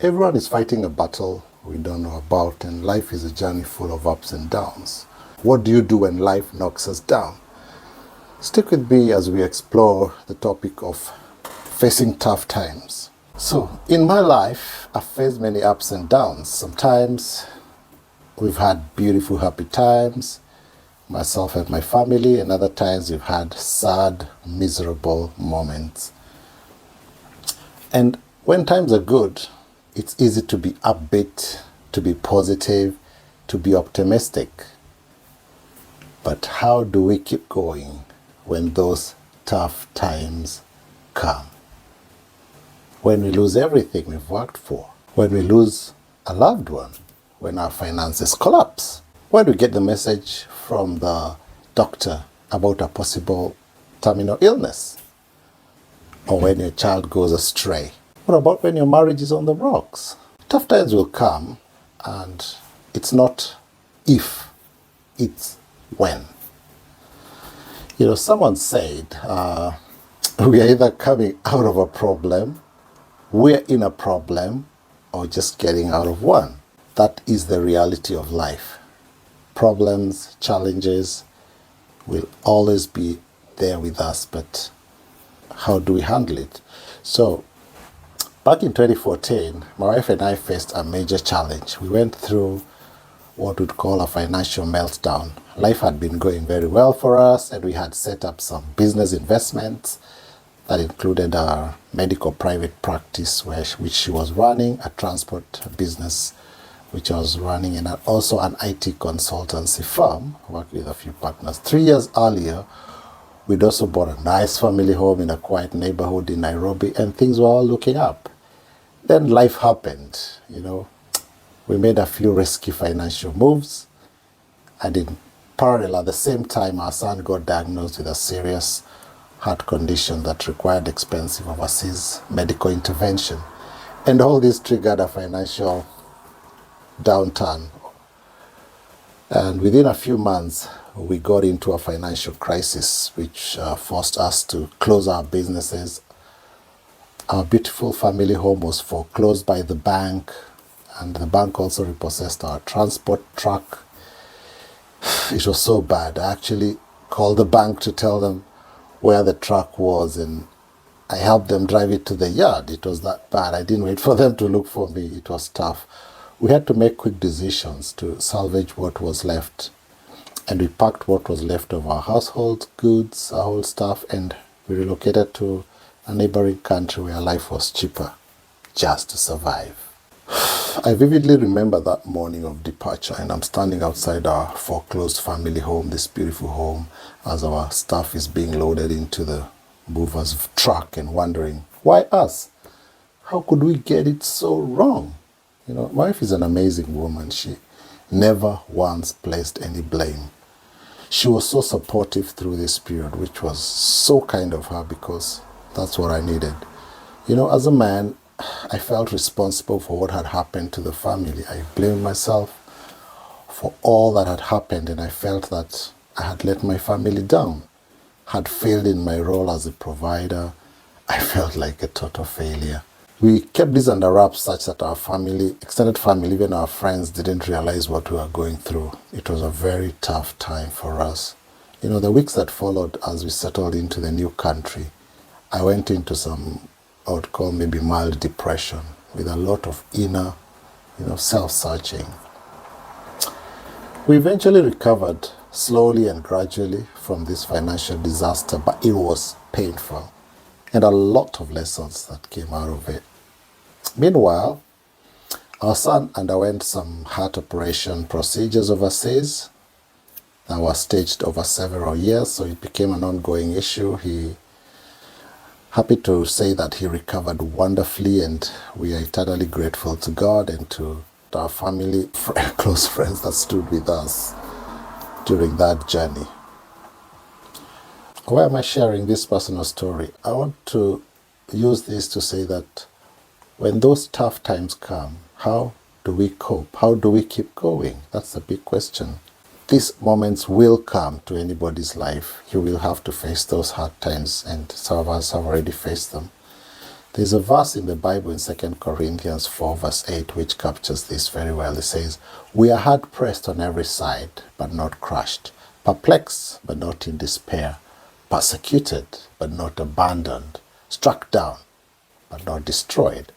Everyone is fighting a battle we don't know about, and life is a journey full of ups and downs. What do you do when life knocks us down? Stick with me as we explore the topic of facing tough times. So, in my life, I've faced many ups and downs. Sometimes we've had beautiful, happy times, myself and my family, and other times we've had sad, miserable moments. And when times are good, it's easy to be upbeat, to be positive, to be optimistic. But how do we keep going when those tough times come? When we lose everything we've worked for, when we lose a loved one, when our finances collapse, when we get the message from the doctor about a possible terminal illness, or when your child goes astray. What about when your marriage is on the rocks? Tough times will come, and it's not if, it's when. Someone said, we are either coming out of a problem, we're in a problem, or just getting out of one. That is the reality of life. Problems, challenges will always be there with us, but how do we handle it? So, back in 2014, my wife and I faced a major challenge. We went through what we'd call a financial meltdown. Life had been going very well for us, and we had set up some business investments that included our medical private practice, which she was running, a transport business which I was running, and also an IT consultancy firm, worked with a few partners. 3 years earlier, we'd also bought a nice family home in a quiet neighborhood in Nairobi, and things were all looking up. Then life happened, We made a few risky financial moves, and in parallel, at the same time, our son got diagnosed with a serious heart condition that required expensive overseas medical intervention. And all this triggered a financial downturn. And within a few months, we got into a financial crisis, which forced us to close our businesses. Our beautiful family home was foreclosed by the bank, and the bank also repossessed our transport truck. It was so bad. I actually called the bank to tell them where the truck was, and I helped them drive it to the yard. It was that bad. I didn't wait for them to look for me. It was tough. We had to make quick decisions to salvage what was left. And we packed what was left of our household goods, our whole stuff, and we relocated to a neighboring country where life was cheaper, just to survive. I vividly remember that morning of departure, and I'm standing outside our foreclosed family home, this beautiful home, as our stuff is being loaded into the mover's truck, and wondering, why us? How could we get it so wrong? My wife is an amazing woman. She never once placed any blame. She was so supportive through this period, which was so kind of her, because that's what I needed. As a man, I felt responsible for what had happened to the family. I blamed myself for all that had happened, and I felt that I had let my family down, had failed in my role as a provider. I felt like a total failure. We kept this under wraps such that our family, extended family, even our friends didn't realize what we were going through. It was a very tough time for us. The weeks that followed as we settled into the new country, I went into some, I would call maybe mild depression, with a lot of inner, self-searching. We eventually recovered slowly and gradually from this financial disaster, but it was painful, and a lot of lessons that came out of it. Meanwhile, our son underwent some heart operation procedures overseas that were staged over several years, so it became an ongoing issue. Happy to say that he recovered wonderfully, and we are eternally grateful to God and to our family, close friends that stood with us during that journey. Why am I sharing this personal story? I want to use this to say that when those tough times come, how do we cope? How do we keep going? That's the big question. These moments will come to anybody's life. You will have to face those hard times, and some of us have already faced them. There's a verse in the Bible in 2 Corinthians 4 verse 8 which captures this very well. It says, "We are hard pressed on every side, but not crushed, perplexed, but not in despair, persecuted, but not abandoned, struck down, but not destroyed."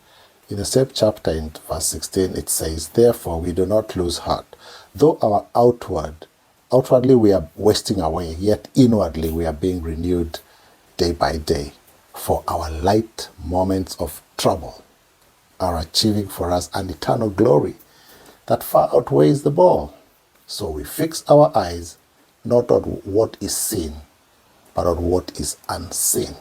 In the same chapter in verse 16 it says, "Therefore we do not lose heart, though our outwardly we are wasting away, yet inwardly we are being renewed day by day. For our light moments of trouble are achieving for us an eternal glory that far outweighs them all. So we fix our eyes not on what is seen, but on what is unseen.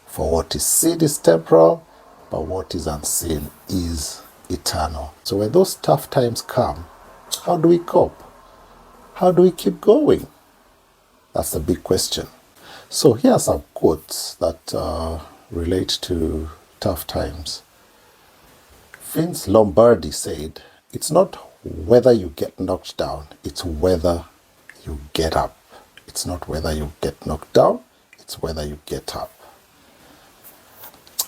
For what is seen is temporal, but what is unseen is eternal." So when those tough times come, how do we cope? How do we keep going? That's the big question. So here are some quotes that relate to tough times. Vince Lombardi said, "It's not whether you get knocked down, it's whether you get up. It's not whether you get knocked down, it's whether you get up."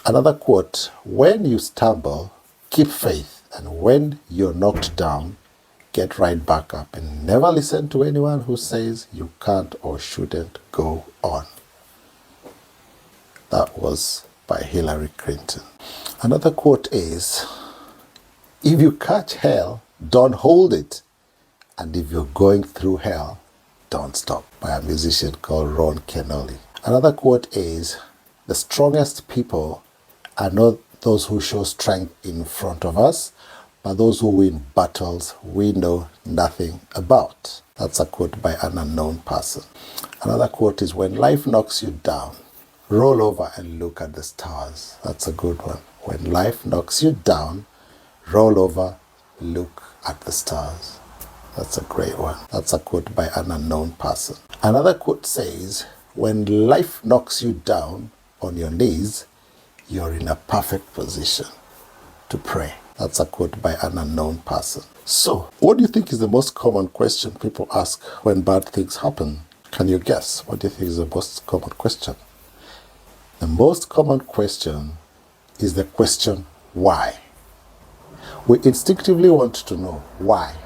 Another quote, "When you stumble, keep faith, and when you're knocked down, get right back up, and never listen to anyone who says you can't or shouldn't go on." That was by Hillary Clinton. Another quote is, "If you catch hell, don't hold it. And if you're going through hell, don't stop," by a musician called Ron Kenoly. Another quote is, "The strongest people are not those who show strength in front of us, but those who win battles we know nothing about." That's a quote by an unknown person. Another quote is, "When life knocks you down, roll over and look at the stars." That's a good one. When life knocks you down, roll over, look at the stars. That's a great one. That's a quote by an unknown person. Another quote says, "When life knocks you down on your knees, you're in a perfect position to pray." That's a quote by an unknown person. So, what do you think is the most common question people ask when bad things happen? Can you guess? What do you think is the most common question? The most common question is the question, why? We instinctively want to know why.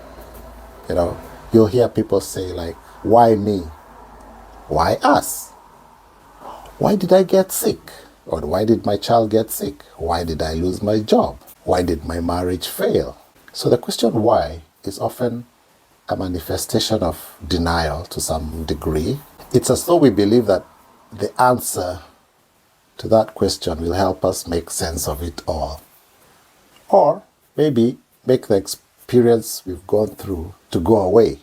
You'll hear people say like, "Why me? Why us? Why did I get sick? Or why did my child get sick? Why did I lose my job? Why did my marriage fail?" So the question why is often a manifestation of denial to some degree. It's as though we believe that the answer to that question will help us make sense of it all. Or maybe make the experience we've gone through to go away,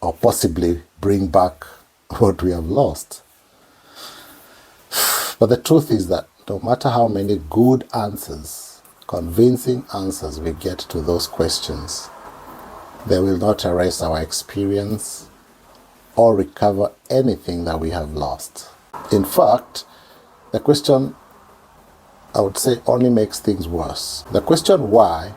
or possibly bring back what we have lost. But the truth is that no matter how many good answers, convincing answers we get to those questions, they will not erase our experience or recover anything that we have lost. In fact, the question, I would say, only makes things worse. The question why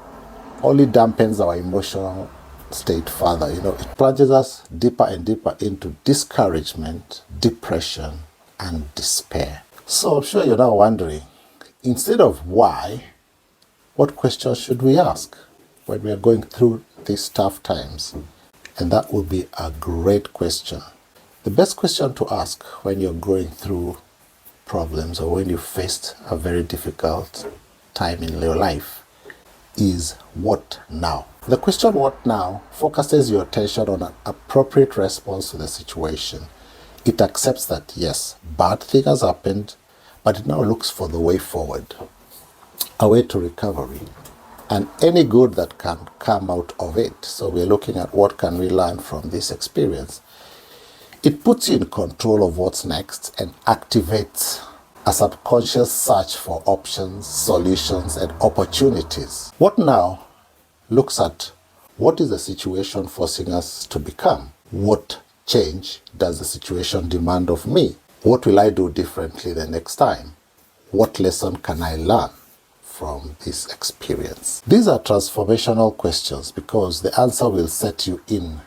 only dampens our emotional state further. It plunges us deeper and deeper into discouragement, depression, and despair. So I'm sure you're now wondering, instead of why, what questions should we ask when we are going through these tough times? And that would be a great question. The best question to ask when you're going through problems or when you faced a very difficult time in your life is, what now? The question what now focuses your attention on an appropriate response to the situation. It accepts that yes, bad thing has happened, but it now looks for the way forward, a way to recovery, and any good that can come out of it. So we're looking at what can we learn from this experience. It puts you in control of what's next and activates a subconscious search for options, solutions, and opportunities. What now looks at what is the situation forcing us to become? What change does the situation demand of me? What will I do differently the next time? What lesson can I learn from this experience? These are transformational questions because the answer will set you in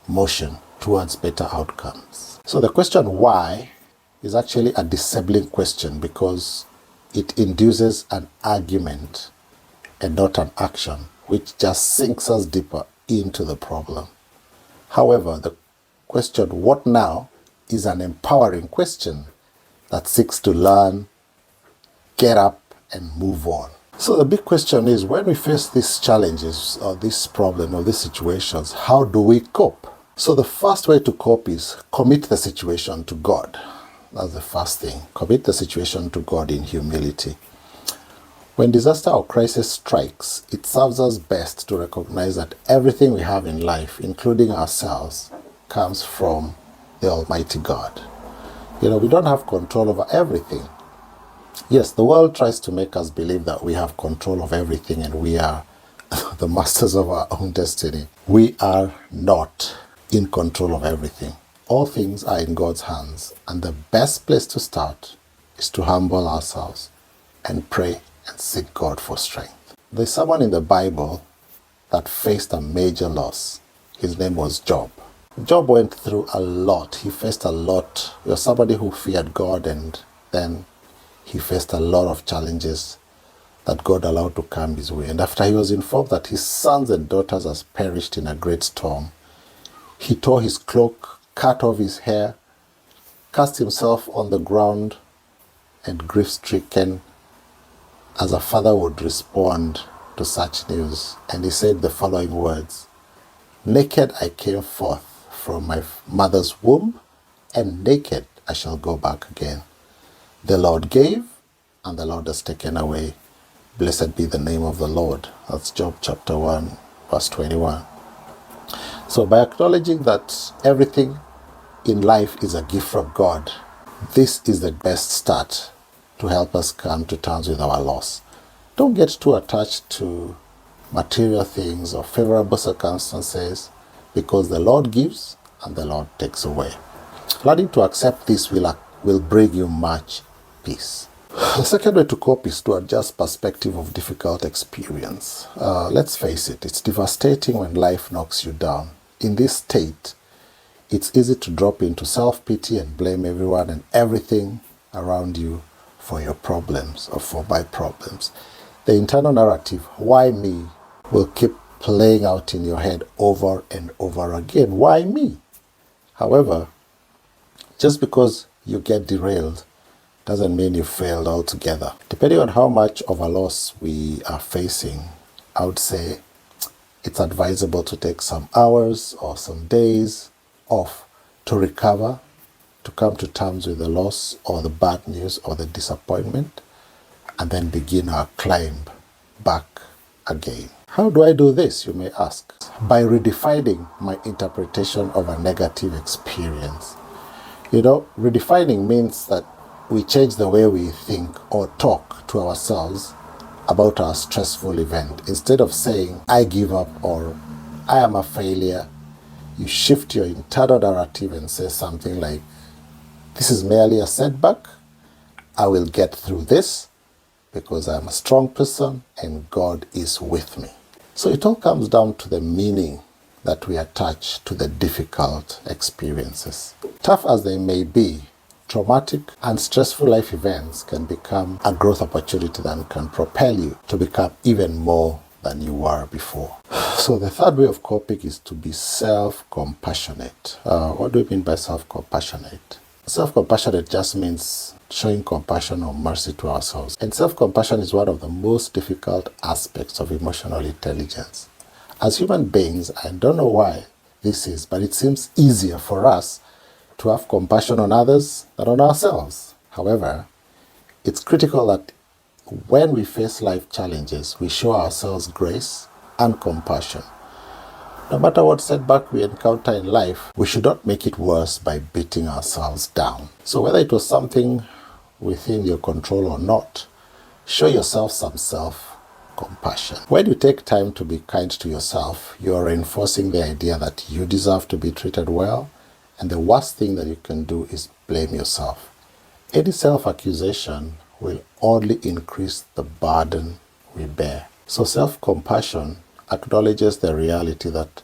motion towards better outcomes. So the question why is actually a disabling question because it induces an argument and not an action, which just sinks us deeper into the problem. However, the question, what now, is an empowering question that seeks to learn, get up, and move on. So the big question is, when we face these challenges or this problem or these situations, how do we cope? So the first way to cope is commit the situation to God. That's the first thing. Commit the situation to God in humility. When disaster or crisis strikes, it serves us best to recognize that everything we have in life, including ourselves, comes from the Almighty God. We don't have control over everything. Yes, the world tries to make us believe that we have control of everything and we are the masters of our own destiny. We are not in control of everything. All things are in God's hands, and the best place to start is to humble ourselves and pray and seek God for strength. There's someone in the Bible that faced a major loss. His name was Job. Job went through a lot. He faced a lot. He was somebody who feared God, and then he faced a lot of challenges that God allowed to come his way. And after he was informed that his sons and daughters had perished in a great storm, he tore his cloak, cut off his hair, cast himself on the ground, and grief-stricken, as a father would respond to such news. And he said the following words: "Naked I came forth from my mother's womb, and naked I shall go back again. The Lord gave, and the Lord has taken away. Blessed be the name of the Lord." That's Job chapter 1, verse 21. So by acknowledging that everything in life is a gift from God, this is the best start to help us come to terms with our loss. Don't get too attached to material things or favorable circumstances, because the Lord gives and the Lord takes away. Learning to accept this will bring you much peace. The second way to cope is to adjust perspective of difficult experience. Let's face it, it's devastating when life knocks you down. In this state, it's easy to drop into self-pity and blame everyone and everything around you for your problems or for my problems. The internal narrative, "Why me?" will keep playing out in your head over and over again. Why me? However, just because you get derailed doesn't mean you failed altogether. Depending on how much of a loss we are facing, I would say it's advisable to take some hours or some days off to recover, to come to terms with the loss or the bad news or the disappointment, and then begin our climb back again. How do I do this, you may ask? By redefining my interpretation of a negative experience. Redefining means that we change the way we think or talk to ourselves about our stressful event. Instead of saying, "I give up" or "I am a failure," you shift your internal narrative and say something like, "This is merely a setback. I will get through this because I'm a strong person and God is with me." So it all comes down to the meaning that we attach to the difficult experiences. Tough as they may be, traumatic and stressful life events can become a growth opportunity that can propel you to become even more than you were before. So the third way of coping is to be self-compassionate. What do we mean by self-compassionate? Self-compassionate just means showing compassion or mercy to ourselves. And self-compassion is one of the most difficult aspects of emotional intelligence. As human beings, I don't know why this is, but it seems easier for us to have compassion on others than on ourselves. However, it's critical that when we face life challenges, we show ourselves grace and compassion. No matter what setback we encounter in life, we should not make it worse by beating ourselves down. So whether it was something within your control or not, show yourself some self-compassion. When you take time to be kind to yourself, you are reinforcing the idea that you deserve to be treated well, and the worst thing that you can do is blame yourself. Any self-accusation will only increase the burden we bear. So self-compassion acknowledges the reality that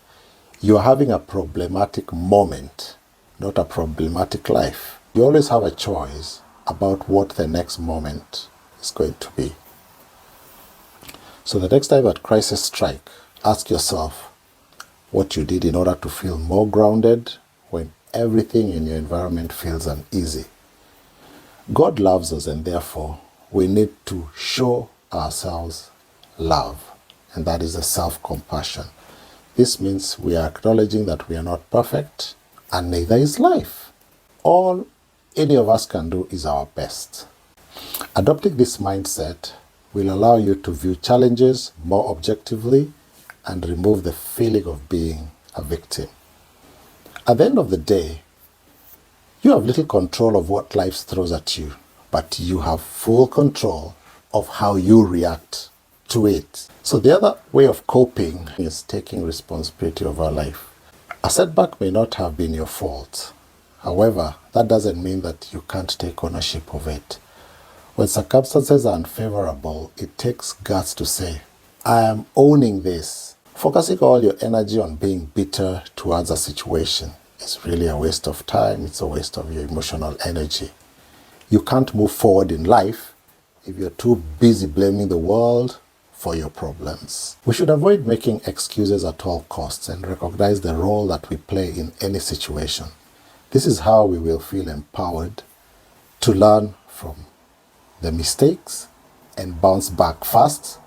you are having a problematic moment, not a problematic life. You always have a choice about what the next moment is going to be. So the next time that crisis strike, ask yourself what you did in order to feel more grounded when everything in your environment feels uneasy. God loves us, and therefore we need to show ourselves love, and that is a self-compassion. This means we are acknowledging that we are not perfect, and neither is life. All any of us can do is our best. Adopting this mindset will allow you to view challenges more objectively and remove the feeling of being a victim. At the end of the day, you have little control of what life throws at you, but you have full control of how you react to it. So the other way of coping is taking responsibility of our life. A setback may not have been your fault. However, that doesn't mean that you can't take ownership of it. When circumstances are unfavorable, it takes guts to say, I am owning this. Focusing all your energy on being bitter towards a situation is really a waste of time. It's a waste of your emotional energy. You can't move forward in life if you're too busy blaming the world for your problems. We should avoid making excuses at all costs and recognize the role that we play in any situation. This is how we will feel empowered to learn from the mistakes and bounce back fast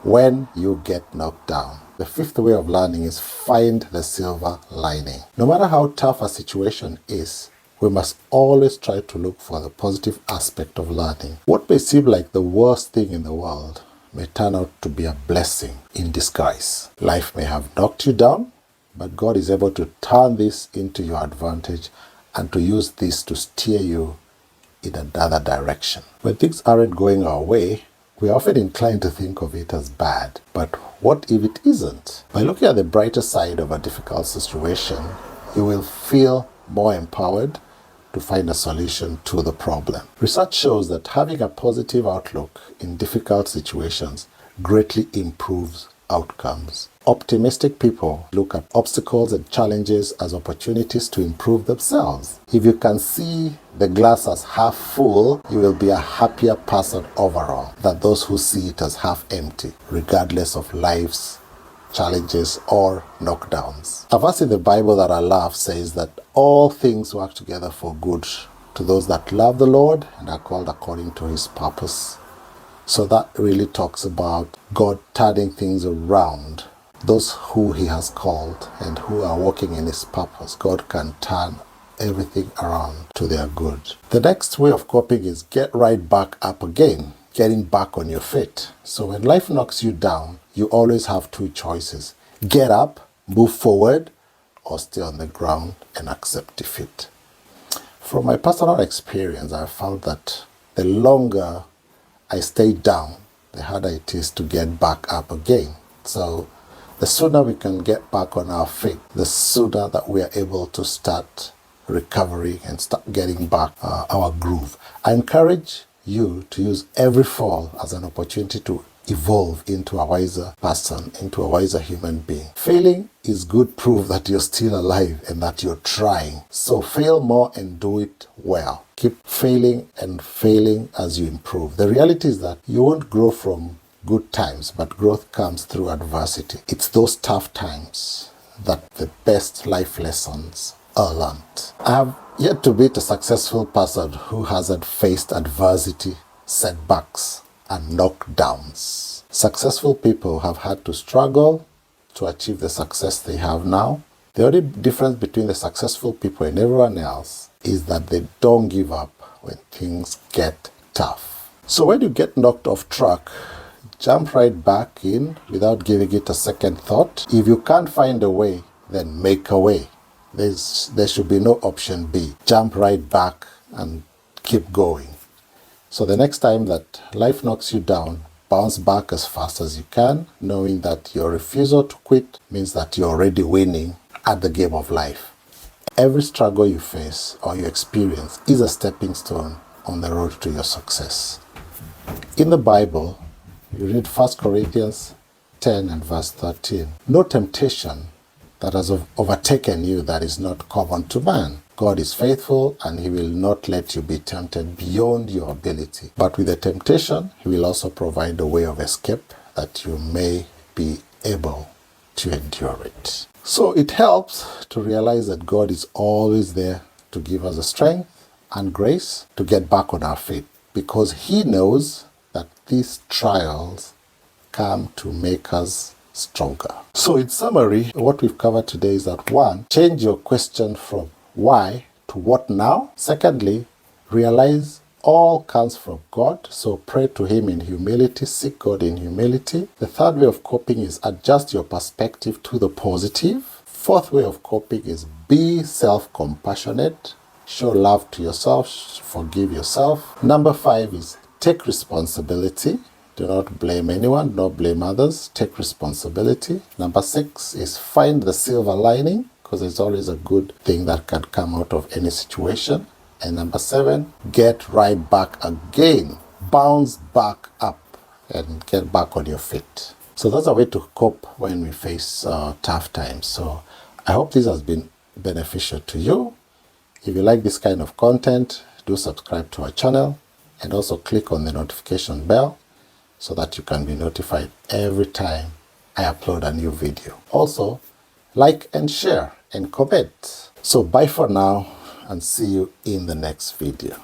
when you get knocked down. The fifth way of learning is find the silver lining. No matter how tough a situation is, we must always try to look for the positive aspect of learning. What may seem like the worst thing in the world may turn out to be a blessing in disguise. Life may have knocked you down, but God is able to turn this into your advantage and to use this to steer you in another direction. When things aren't going our way, we are often inclined to think of it as bad. But what if it isn't? By looking at the brighter side of a difficult situation, you will feel more empowered to find a solution to the problem. Research shows that having a positive outlook in difficult situations greatly improves outcomes. Optimistic people look at obstacles and challenges as opportunities to improve themselves. If you can see the glass as half full, you will be a happier person overall than those who see it as half empty, regardless of life's challenges or knockdowns. A verse in the Bible that I love says that all things work together for good to those that love the Lord and are called according to his purpose. So that really talks about God turning things around. Those who he has called and who are working in his purpose, God can turn everything around to their good. The next way of coping is get right back up again, getting back on your feet. So when life knocks you down, you always have two choices. Get up, move forward, or stay on the ground and accept defeat. From my personal experience, I found that the longer I stay down, the harder it is to get back up again. So the sooner we can get back on our feet, the sooner that we are able to start recovering and start getting back our groove. I encourage you to use every fall as an opportunity to evolve into a wiser person, into a wiser human being. Failing is good proof that you're still alive and that you're trying. So fail more and do it well. Keep failing and failing as you improve. The reality is that you won't grow from good times, but growth comes through adversity. It's those tough times that the best life lessons are learned. I have yet to meet a successful person who hasn't faced adversity, setbacks, and knockdowns. Successful people have had to struggle to achieve the success they have now. The only difference between the successful people and everyone else is that they don't give up when things get tough. So when you get knocked off track, jump right back in without giving it a second thought. If you can't find a way, then make a way. There should be no option B. Jump right back and keep going. So the next time that life knocks you down, bounce back as fast as you can, knowing that your refusal to quit means that you're already winning at the game of life. Every struggle you face or you experience is a stepping stone on the road to your success. In the Bible, you read 1 Corinthians 10 and verse 13. No temptation that has overtaken you that is not common to man. God is faithful and he will not let you be tempted beyond your ability. But with the temptation, he will also provide a way of escape that you may be able to endure it. So it helps to realize that God is always there to give us the strength and grace to get back on our feet, because he knows that these trials come to make us stronger. So in summary, what we've covered today is that 1, change your question from why to what now. Secondly, realize all comes from God, so pray to him in humility, seek God in humility. The third way of coping is adjust your perspective to the positive. Fourth way of coping is be self-compassionate, show love to yourself, forgive yourself. Number 5 is take responsibility. Do not blame anyone, do not blame others. Take responsibility. Number 6 is find the silver lining, because there's always a good thing that can come out of any situation. And number 7, get right back again. Bounce back up and get back on your feet. So that's a way to cope when we face tough times. So I hope this has been beneficial to you. If you like this kind of content, do subscribe to our channel and also click on the notification bell so that you can be notified every time I upload a new video. Also, like and share and comment. So bye for now and see you in the next video.